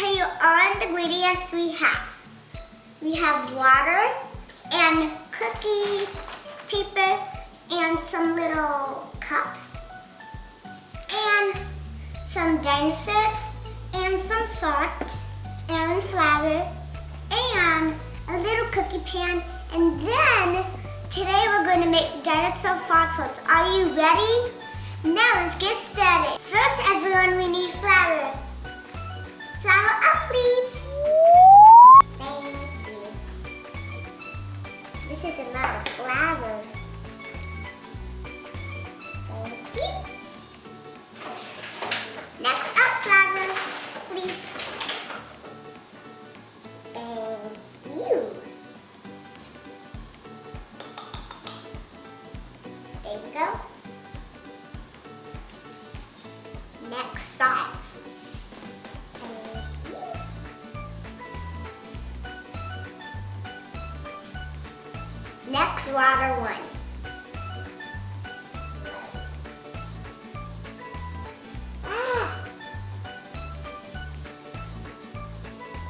tell you all the ingredients we have. We have water and cookie paper and some little cups and some dinosaurs and some salt and flour and a little cookie pan, and then today we're going to make dinosaur fossils. Are you ready? Now let's get started. First, everyone, we need flour. Flour up, please. Thank you. This is a lot of flour. Thank you. Next up, flour, please. Thank you. There you go. Next, salt. Thank you. Next, water one.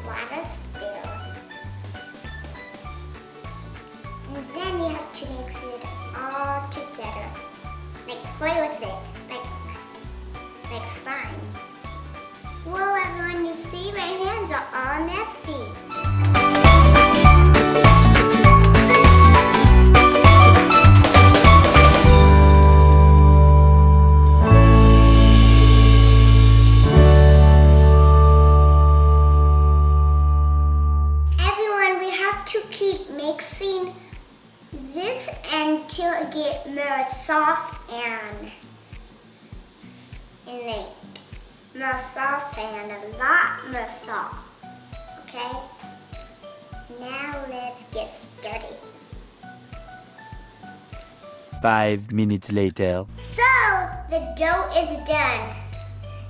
Water spill. And then you have to mix it all together. Like play with it. Like slime. Whoa, everyone, you see my hands are all messy. Everyone, we have to keep mixing this until it gets more soft and more soft and a lot more soft. Okay? Now let's get started. 5 minutes later. So the dough is done.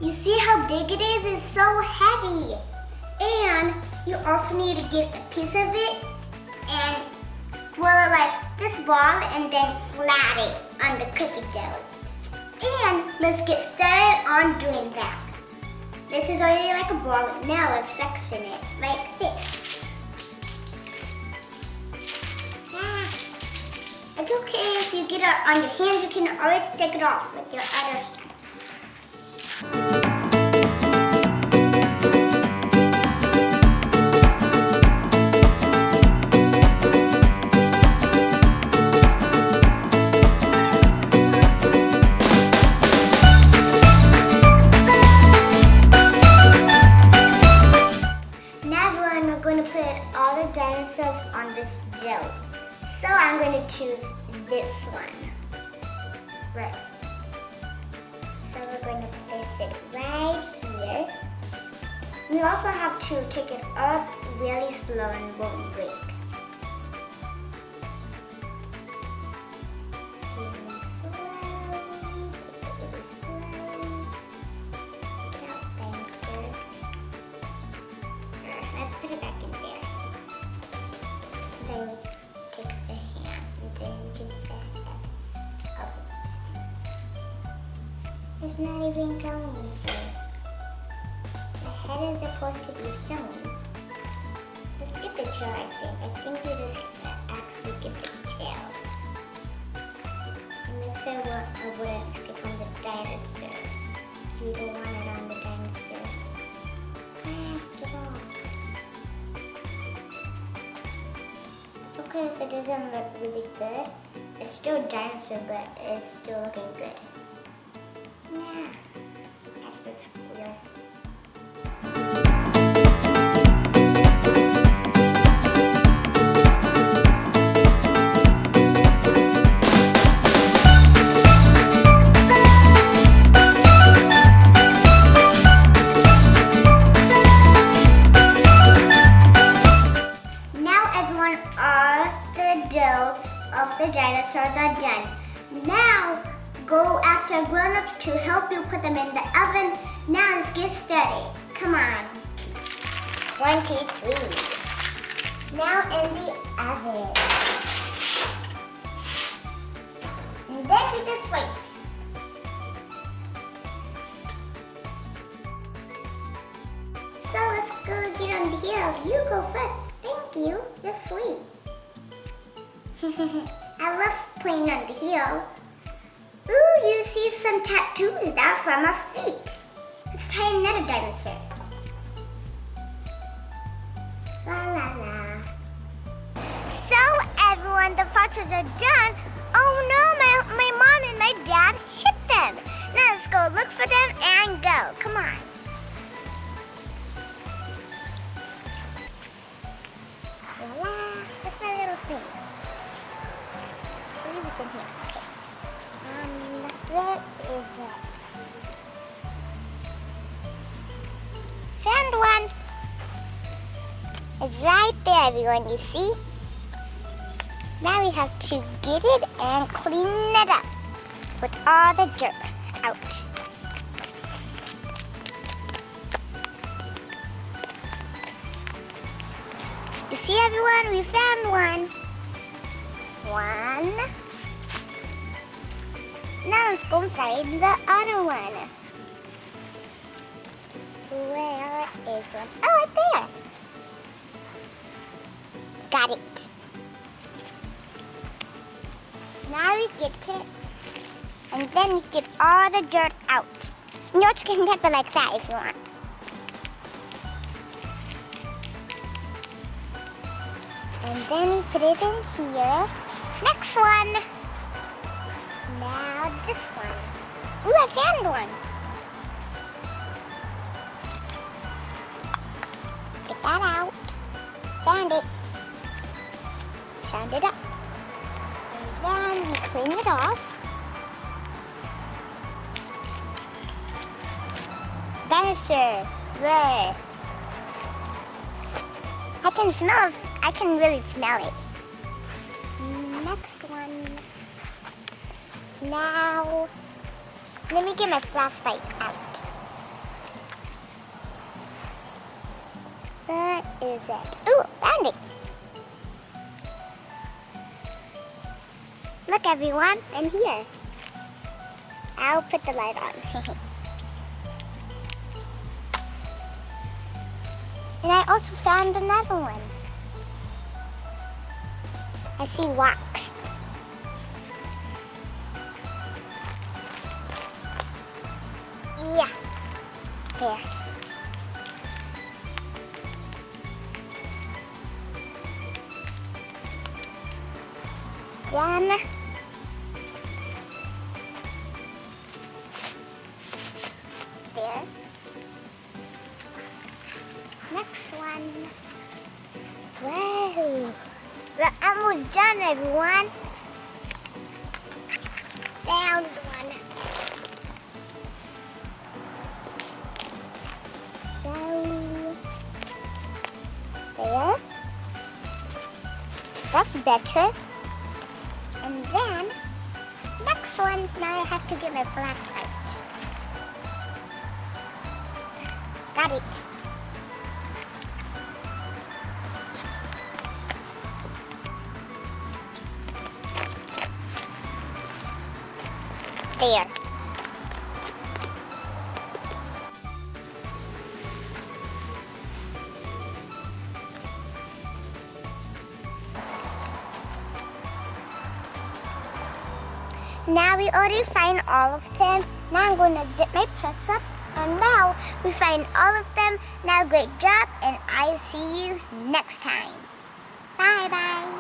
You see how big it is? It's so heavy. And you also need to get a piece of it and roll it like this ball and then flat it on the cookie dough. And let's get started on doing that. This is already like a ball. Now let's section it like this. It's okay if you get it on your hands. You can always take it off with your other hand. Dinosaurs on this dough. So I'm going to choose this one. Right. So we're going to place it right here. We also have to take it off really slow and won't break. Really slow. Get out, dinosaur. Let's put it back in there. Then take the hand and then take the head outwards. It's not even going there. The head is supposed to be sewn. Let's get the tail, I think we just actually get the tail. And make sure it wouldn't skip on the dinosaur. You don't want it on the dinosaur. Get off. Okay, if it doesn't look really good, it's still a dinosaur, but it's still looking good. Yeah, that's weird. Of the dinosaurs are done. Now go ask your grown-ups to help you put them in the oven. Now let's get started. Come on. 1, 2, 3. Now in the oven. And then we just wait. So let's Leo, you go first. Thank you. You're sweet. I love playing on the hill. Ooh, you see some tattoos there from our feet. Let's try another dinosaur. La la la. So everyone, the fossils are done. Oh no, my mom and my dad hit them. Now let's go look for them and go. Come on. La la. What's my little thing? I believe it's in here. Okay. Where is it? Found one. It's right there, everyone, you see? Now we have to get it and clean it up with all the dirt out. You see, everyone, we found one. One. Now let's go and find the other one. Where is one? Oh, right there. Got it. Now we get it, and then we get all the dirt out. You know, you can get it like that if you want. And then we put it in here. Next one. Now this one. Ooh, I found one. Get that out. Found it. Found it up. And then we clean it off. Dinosaur. Where? I can really smell it. Next one. Now, let me get my flashlight out. Where is it? Ooh, found it. Look, everyone, I'm here. I'll put the light on. And I also found another one. I see wax. Yeah. There. Done. There. Next one. Whoa. We're almost done, everyone. Found one. So, there. That's better. And then, next one, now I have to get my flashlight. Got it. There. Now we already find all of them. Now I'm going to zip my purse up. And now we find all of them. Now great job, and I'll see you next time. Bye-bye.